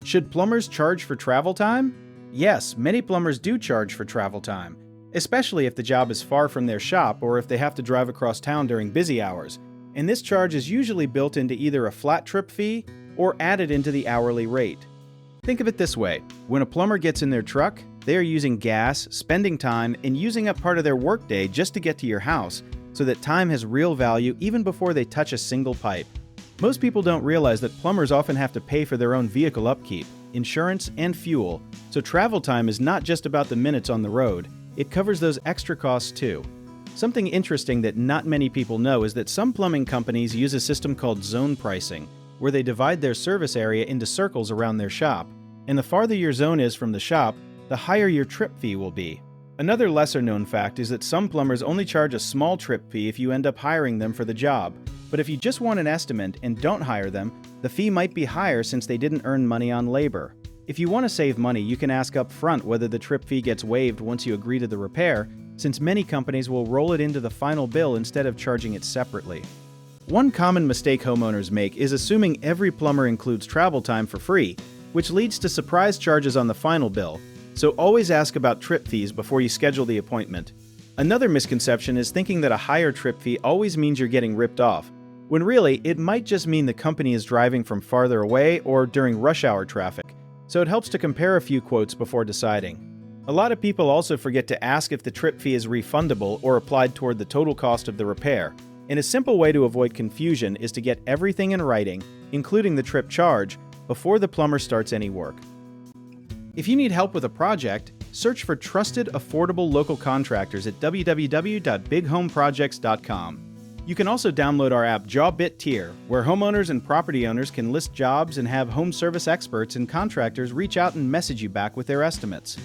Should plumbers charge for travel time? Yes, many plumbers do charge for travel time, especially if the job is far from their shop or if they have to drive across town during busy hours. And this charge is usually built into either a flat trip fee or added into the hourly rate. Think of it this way: when a plumber gets in their truck, they are using gas, spending time, and using up part of their workday just to get to your house, so that time has real value even before they touch a single pipe. Most people don't realize that plumbers often have to pay for their own vehicle upkeep, insurance, and fuel, so travel time is not just about the minutes on the road, it covers those extra costs too. Something interesting that not many people know is that some plumbing companies use a system called zone pricing, where they divide their service area into circles around their shop, and the farther your zone is from the shop, the higher your trip fee will be. Another lesser-known fact is that some plumbers only charge a small trip fee if you end up hiring them for the job, but if you just want an estimate and don't hire them, the fee might be higher since they didn't earn money on labor. If you want to save money, you can ask up front whether the trip fee gets waived once you agree to the repair, since many companies will roll it into the final bill instead of charging it separately. One common mistake homeowners make is assuming every plumber includes travel time for free, which leads to surprise charges on the final bill, so always ask about trip fees before you schedule the appointment. Another misconception is thinking that a higher trip fee always means you're getting ripped off, when really it might just mean the company is driving from farther away or during rush hour traffic, so it helps to compare a few quotes before deciding. A lot of people also forget to ask if the trip fee is refundable or applied toward the total cost of the repair, and a simple way to avoid confusion is to get everything in writing, including the trip charge, before the plumber starts any work. If you need help with a project, search for trusted, affordable local contractors at www.bighomeprojects.com. You can also download our app JobBit Tier, where homeowners and property owners can list jobs and have home service experts and contractors reach out and message you back with their estimates.